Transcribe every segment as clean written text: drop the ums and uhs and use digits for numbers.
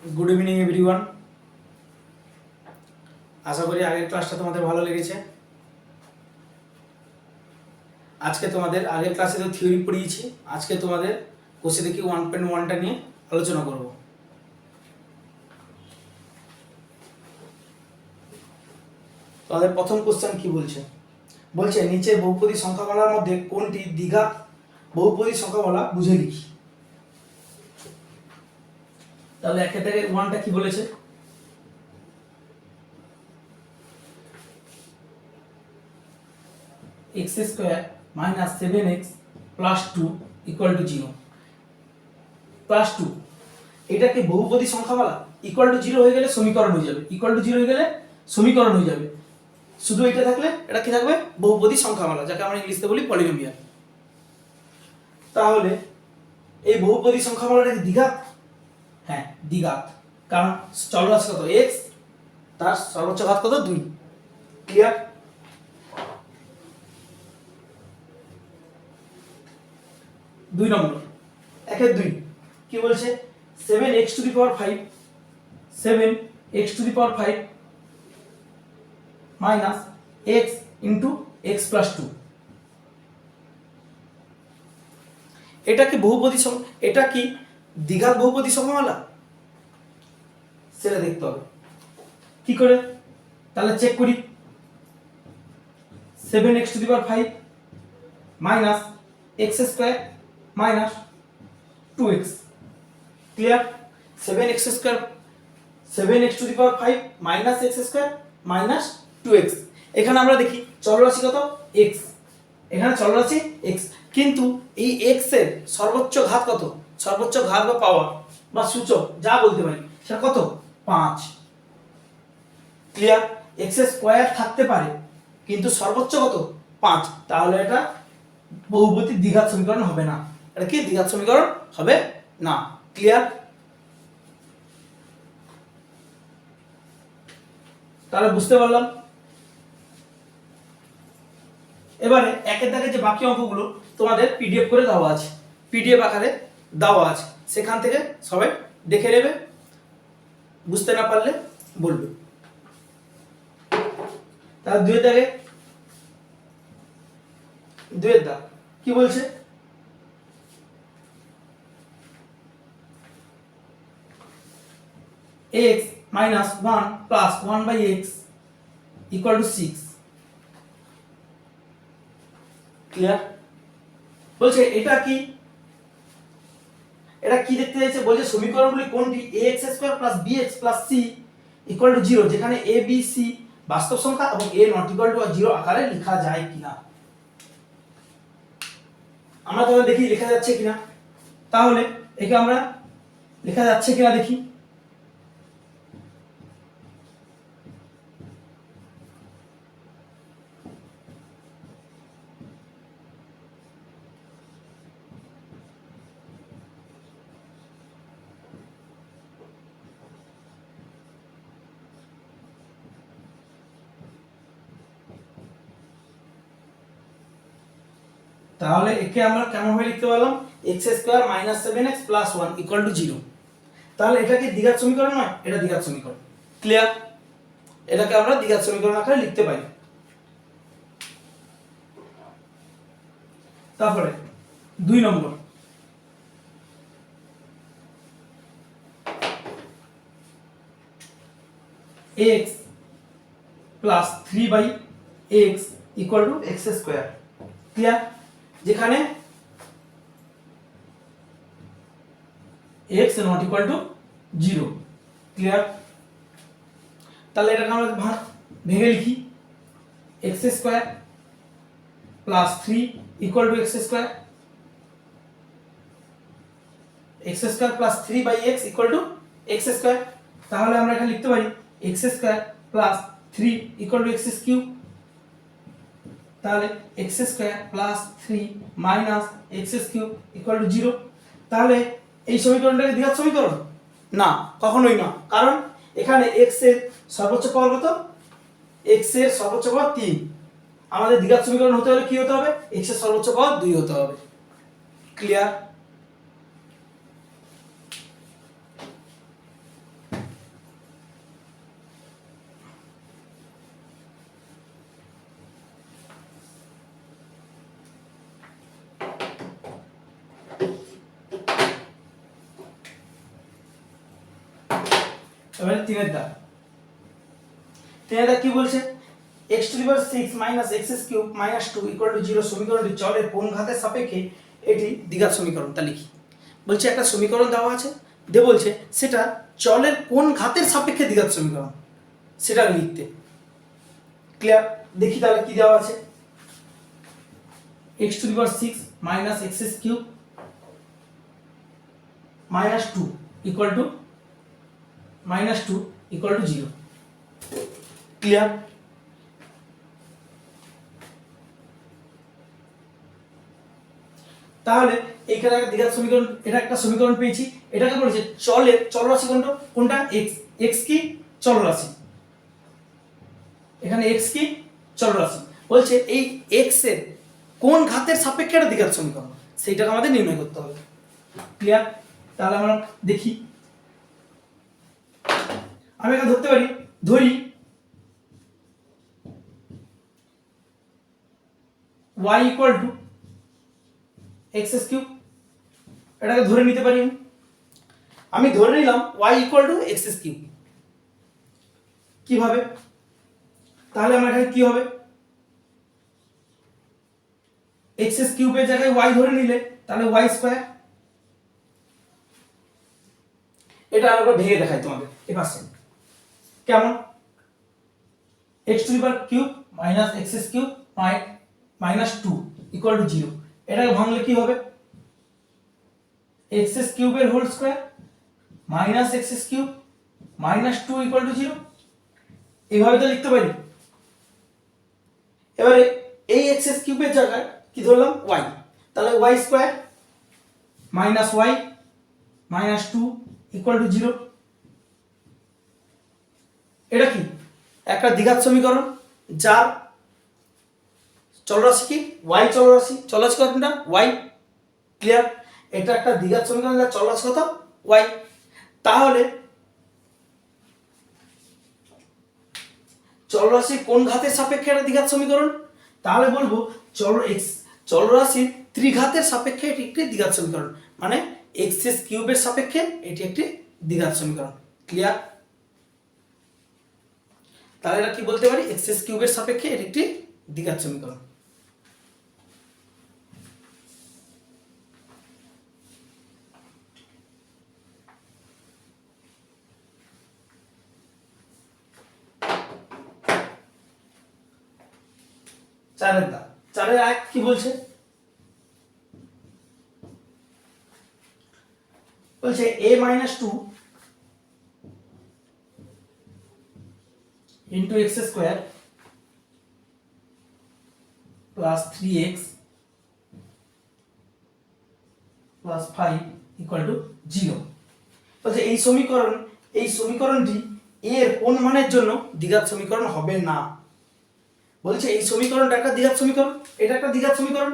Good evening everyone. आशा करी आगे क्लासটা তোমাদের ভালো লেগেছে। আজকে তোমাদের আগের ক্লাসে তো থিওরি পড়িয়েছি, আজকে তোমাদের কোষে দেখি 1.1টা নিয়ে আলোচনা করব। তোমাদের প্রথম কোশ্চেন কি বলছে, বলছে নিচে বহুপদী সংখ্যামালার মধ্যে কোনটি দ্বিঘাত বহুপদী সংখ্যামালা বুঝে লিখি। তাহলে একে থেকে 1টা কি বলেছে, x square minus 7x plus 2 equal to 0 plus 2 এটা কি বহুপদী সংখ্যামালা? ইকুয়াল টু 0 হয়ে গেলে সমীকরণ হয়ে যাবে, ইকুয়াল টু 0 হয়ে গেলে সমীকরণ হয়ে যাবে। শুধু এটা থাকলে এটা কি থাকবে? বহুপদী সংখ্যামালা, যাকে আমরা ইংলিশে বলি পলিনোমিয়াল। তাহলে এই বহুপদী সংখ্যামালাটা কি দ্বিঘাত? হ্যাঁ দ্বিঘাত, কারণ চলরাশি কত x, তার সর্বোচ্চ ঘাত কত 2। ক্লিয়ার? দুই নম্বর, একের 2 কি বলছে, 7x to the power 5 7x to the power 5 minus x into x plus 2। এটা কি বহুপদী এটা কি দ্বিঘাত বহুপদী সংখ্যামালা? সেটা দেখতে হবে কি করে। তাহলে চেক করি, 7x to the power 5 minus x square minus 2x। Clear? 7x square 7x to the power 5 minus x square minus 2x। এখানে আমরা দেখি চলরাশি কত x, এখানে চলরাশি x, কিন্তু এই x এর সর্বোচ্চ ঘাত কত? সর্বোচ্চ ঘাত বা পাওয়ার বা সূচক যা বলতে পারি সেটা কত? 5। ক্লিয়ার? x স্কয়ার থাকতে পারে কিন্তু সর্বোচ্চ কত? 5। তাহলে এটা বহুপদী দ্বিঘাত সমীকরণ হবে না, এটা কি দ্বিঘাত সমীকরণ হবে না। ক্লিয়ার? তাহলে বুঝতে পারলাম। এবারে একের দাগে যে বাকি অঙ্কগুলো তোমাদের পিডিএফ করে দেওয়া আছে, পিডিএফ আকারে দেওয়া আছে, সেখান থেকে সবাই দেখে নেবে, বুঝতে না পারলে বলবে। তাহলে দুইয়ের দাগ কি বলছে, x minus 1 plus 1 by x equal to 6। Clear? বলছে এটা কি, এটা কি দেখতে চাইছে, বলছে সমীকরণগুলি কোনটি ax square plus bx plus c equal to 0, যেখানে a b c বাস্তব সংখ্যা এবং a নট ইকুয়াল টু 0 আকারে লেখা যায় কিনা। আমরা তাহলে দেখি লেখা যাচ্ছে কিনা। তাহলে একে আমরা লেখা যাচ্ছে কিনা দেখি। তাহলে একে আমরা কেমন ভাবে লিখতে পারলাম, x square minus 7x plus 1 equal to 0। তাহলে এটা কি দ্বিঘাত সমীকরণ নয়? এটা দ্বিঘাত সমীকরণ। ক্লিয়ার? এটাকে আমরা দ্বিঘাত সমীকরণ আকারে লিখতে পারি। তারপরে 2 নম্বর, x plus 3 by x equal to x square. Clear? যেখানে x not equal to 0। Clear? তাহলে এটাকে আমরা ভেঙে লিখি, x square plus 3 equal to x square, x square plus 3 by x equal to x square. তাহলে আমরা এখানে লিখতে পারি x square plus 3 equal to x cube. তাহলে x square plus 3 minus x cube equal to 0। তাহলে এই সমীকরণটাকে দ্বিঘাত সমীকরণ না, কখনোই না, কারণ এখানে x এর সর্বোচ্চ পাওয়ার কত? x এর সর্বোচ্চ পাওয়ার 3। আমাদের দ্বিঘাত সমীকরণ হতে হলে কি হতে হবে? x এর সর্বোচ্চ পাওয়ার 2 হতে হবে। ক্লিয়ার? এবারে 3 দাগ। 3 দাগ কি বলছে, x⁻6 - x³ - 2 = 0 সমীকরণটি চলের কোন ঘাতের সাপেক্ষে এটি দ্বিঘাত সমীকরণ। তা লিখি। বলছে একটা সমীকরণ দেওয়া আছে, দিয়ে বলছে সেটা চলের কোন ঘাতের সাপেক্ষে দ্বিঘাত সমীকরণ, সেটা লিখতে। ক্লিয়ার? দেখি তাহলে কি দেওয়া আছে। x⁻6 - x³ - 2 = 0। ক্লিয়ার? তাহলে এইখানে একটা দ্বিঘাত সমীকরণ, এটা একটা সমীকরণ পেয়েছি। এটাকে বলেছে চলরাশি কোনটা x কি চলরাশি, এখানে x কি চলরাশি। বলছে এই x এর কোন ঘাতের সাপেক্ষে এটা দ্বিঘাত সমীকরণ, সেইটাকে আমাদের নির্ণয় করতে হবে। ক্লিয়ার? তাহলে আমরা দেখি। আমি এখানে ধরি y = x³ এটাকে ধরে নিতে পারি। আমি ধরে নিলাম y = x³। কিভাবে? তাহলে আমার এখানে কি হবে, x³ এর জায়গায় y ধরে নিলে তাহলে y²। এটা আরেকবার ভেঙে দেখাই তোমাদের এপাশে। কেমন? x³ - x³ - 2 = 0। এটাকে ভাঙলে কি হবে, x³ এর হোল স্কয়ার - x³ - 2 = 0। এইভাবে তো লিখতে পারি। এবারে এই x³ এর জায়গায় কি ধরলাম y, তাহলে y² - y - 2 = 0। এটা কি একটা দ্বিঘাত সমীকরণ, যার চলরাশি কি y চলরাশি কতটা y। ক্লিয়ার? এটা একটা দ্বিঘাত সমীকরণ যার চলরাশি কত y। তাহলে চলরাশি কোন ঘাতের সাপেক্ষে এটা দ্বিঘাত সমীকরণ, তাহলে বলবো চলরাশির ত্রিঘাতের সাপেক্ষে এটি একটি দ্বিঘাত সমীকরণ, মানে x³ এর সাপেক্ষে এটি একটি দ্বিঘাত সমীকরণ। ক্লিয়ার? তাহলে এটা কি বলতে পারি, x³ এর সাপেক্ষে এটি একটি দ্বিঘাত সমীকরণ। চারের এক কি বলছে, বলছে a - 2 * x² + 3x + 5 = 0। বলছে এই সমীকরণটি এর কোন মানের জন্য দ্বিঘাত সমীকরণ হবে না। বলছে এই সমীকরণটা একটা দ্বিঘাত সমীকরণ, এটা একটা দ্বিঘাত সমীকরণ।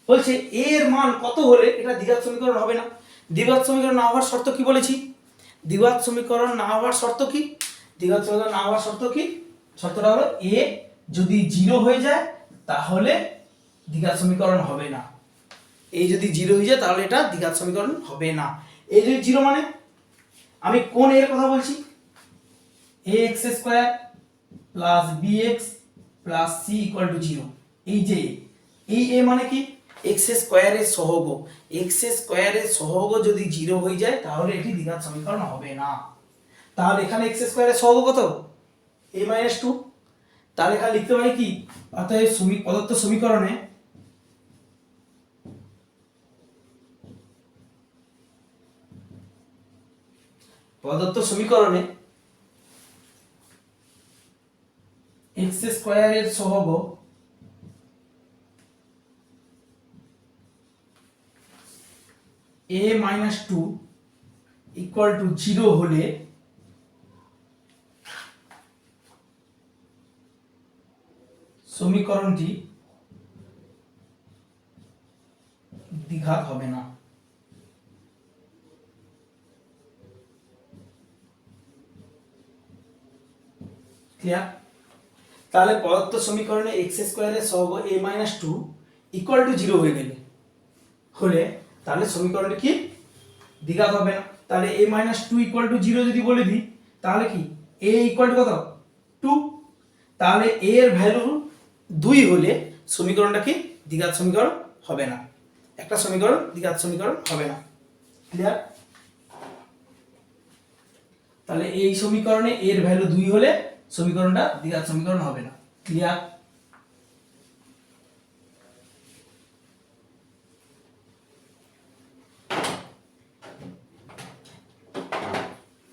বলছে এর মান কত হলে এটা দ্বিঘাত সমীকরণ হবে না। দ্বিঘাত সমীকরণ না হওয়ার শর্ত কি বলেছি, দ্বিঘাত সমীকরণ না হওয়ার শর্ত কি, দ্বিঘাত সমীকরণ না হওয়ার শর্ত কি, শর্তটা হলো a যদি 0 হয়ে যায় তাহলে দ্বিঘাত সমীকরণ হবে না। এই যদি 0 হয়ে যায় তাহলে এটা দ্বিঘাত সমীকরণ হবে না। এই যদি 0 মানে আমি কোন এর কথা বলছি, ax² + bx + c = 0। এই যে এই a মানে কি, x² এর সহগ, x² এর সহগ যদি 0 হয়ে যায় তাহলে এটি দ্বিঘাত সমীকরণ হবে না। তাহলে এখানে x² এর সহগ কত, a - 2। তাহলে এখানে লিখতে পারি কি, অতএব প্রদত্ত সমীকরণে x² এর সহগ a - 2 = 0 হলে সমীকরণটি দ্বিঘাত হবে না। ক্লিয়ার? তাহলে প্রদত্ত সমীকরণে x² এর সহগ a - 2 = 0 হয়ে গেলে তাহলে সমীকরণটি কি দ্বিঘাত হবে না। তাহলে a minus two equal to zero যদি বলে দিই তাহলে কি a ইকুয়াল টু কত টু। তাহলে a এর ভ্যালু 2 হলে সমীকরণটা কি দ্বিঘাত সমীকরণ হবে না, একটা সমীকরণ দ্বিঘাত সমীকরণ হবে না। ক্লিয়ার? তাহলে এই সমীকরণে এর ভ্যালু 2 হলে সমীকরণটা দ্বিঘাত সমীকরণ হবে না। ক্লিয়ার?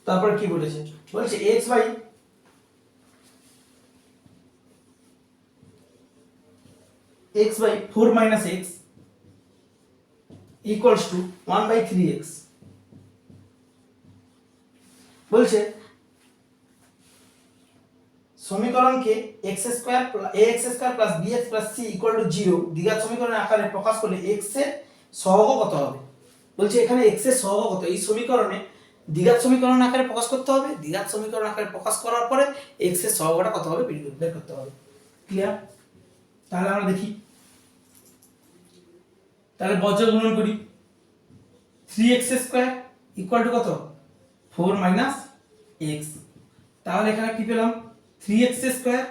তারপর কি বলেছে, বলছে x by x by 4 minus x equals to 1 by 3x। বলছে সমীকরণকে x square ax square plus bx plus c equal to 0 দ্বিঘাত সমীকরণের আকারে প্রকাশ করলে x এর সহগ কত হবে। বলছে এখানে x এর সহগ কত, এই সমীকরণে দ্বিঘাত সমীকরণ আকারে প্রকাশ করতে হবে, দ্বিঘাত সমীকরণ আকারে প্রকাশ করার পরে x এর সহগটা কত হবে বের করতে হবে। ক্লিয়ার? তাহলে আমরা দেখি, তাহলে বজ্র গুণন করি 3x স্কয়ার ইকুয়াল টু কত 4 মাইনাস x। তাহলে এখানে কি পেলাম 3x square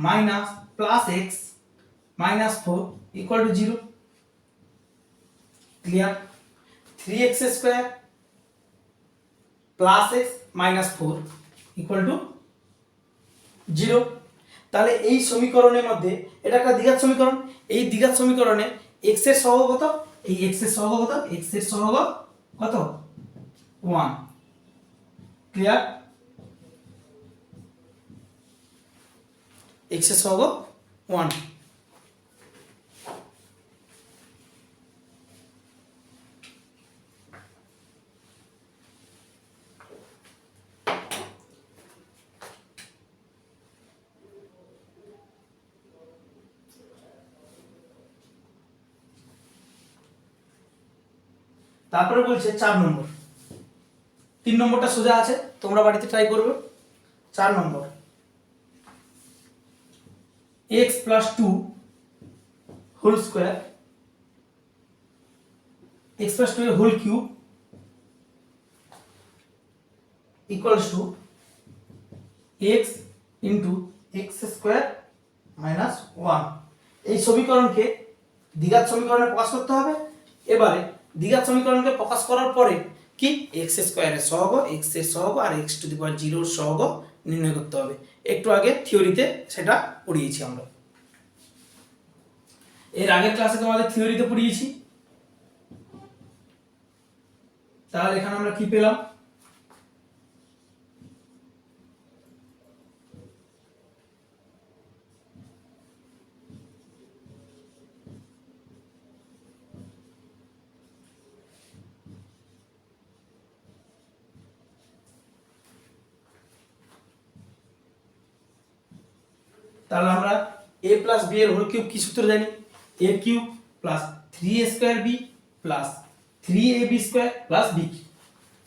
minus plus x minus 4 equal to 0। Clear? 3x square plus x minus 4 equal to 0। তাহলে এই সমীকরণের মধ্যে এটা একটা দ্বিঘাত সমীকরণ, এই দ্বিঘাত সমীকরণে x এর সহগ কত, এই x এর সহগ কত, x এর সহগ কত 1। ক্লিয়ার? x এর সহগ 1। তারপরে বলছে 4 নম্বর, 3 নম্বরটা সোজা আছে, তোমরা বাড়িতে ট্রাই করবে। 4 নম্বর x plus 2 whole square x plus 2 এর whole cube equals to x into x square minus 1। এই সমীকরণকে দ্বিঘাত সমীকরণে প্রকাশ করতে হবে। এবারে দ্বিঘাত সমীকরণকে প্রকাশ করার পরে কি x স্কয়ারের সহগ, x এর সহগ আর x টু দি পাওয়ার 0 এর সহগ নির্ণয় করতে হবে। একটু আগে থিওরিতে সেটা পড়িয়েছি আমরা, এর আগের ক্লাসে তোমাদের থিওরিতে পড়িয়েছি। তাহলে এখানে আমরা কি পেলাম, তাহলে আমরা a প্লাস b এর হোল কিউব কি সূত্র জানি, a cube plus 3a square b plus 3ab square plus b।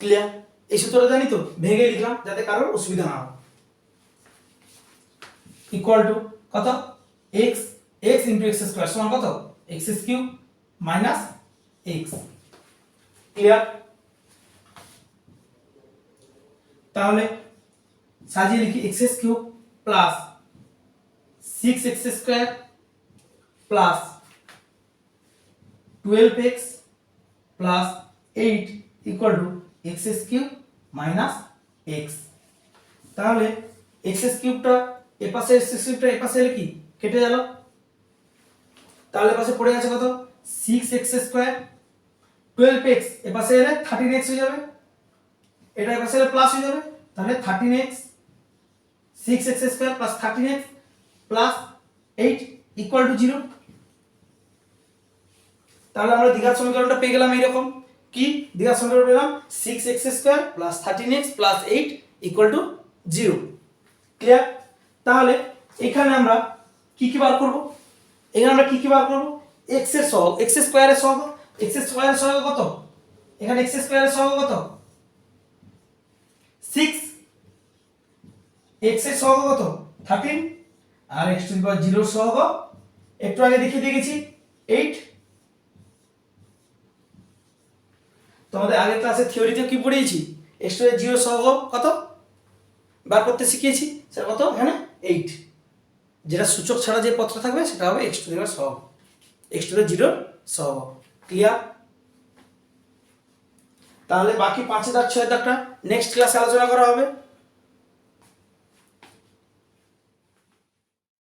Clear? এই সূত্রটা জানি তো, ভেঙে লিখলাম যাতে কারোর অসুবিধা না হয়। ইকুয়াল টু কত x x into x square সমান কত x cube minus x। Clear? তাহলে সাজিয়ে লিখি x cube plus 6x square plus 12x plus 8 equal to x cube minus x। তাহলে x কিউবটা এ পাশে x কিউবটা এ পাশে এলে কি কেটে গেল, তাহলে পাশে পড়ে আছে কত 6x স্কয়ার 12x এ পাশে এলে 13x হয়ে যাবে, এটা এ পাশে এলে প্লাস হয়ে যাবে, তাহলে 13x 6x square plus 13x plus 8 equal to 0। তাহলে আমরা দ্বিঘাত সমীকরণটা পেয়ে গেলাম এইরকম, কি দ্বিঘাত সমীকরণ পেলাম 6x square plus 13x plus 8 equal to 0। Clear? তাহলে এখানে আমরা কি কি বার করব, এখানে আমরা কি কি বার করব x এর সহগ, x স্কয়ারের সহগ, x স্কয়ারের সহগ কত, এখানে x স্কয়ারের সহগ কত 6, x এর সহগ কত 13 আর x টু দি পাওয়ার 0 সহগ একটু আগে দেখিয়ে দিয়েছি 8। তোমাদের আগের ক্লাসে থিওরিতে কি পড়িয়েছি, এক্স টু এর জিরো সহগ কত বার করতে শিখিয়েছি, সেটা কত এখানে 8, যেটা সূচক ছাড়া যে পথটা থাকবে সেটা হবে এক্স টু এর সহগ, এক্স টু এর জিরো সহগ। ক্লিয়ার? তাহলে বাকি 5 দাগ 6 দাগটা নেক্সট ক্লাসে আলোচনা করা হবে।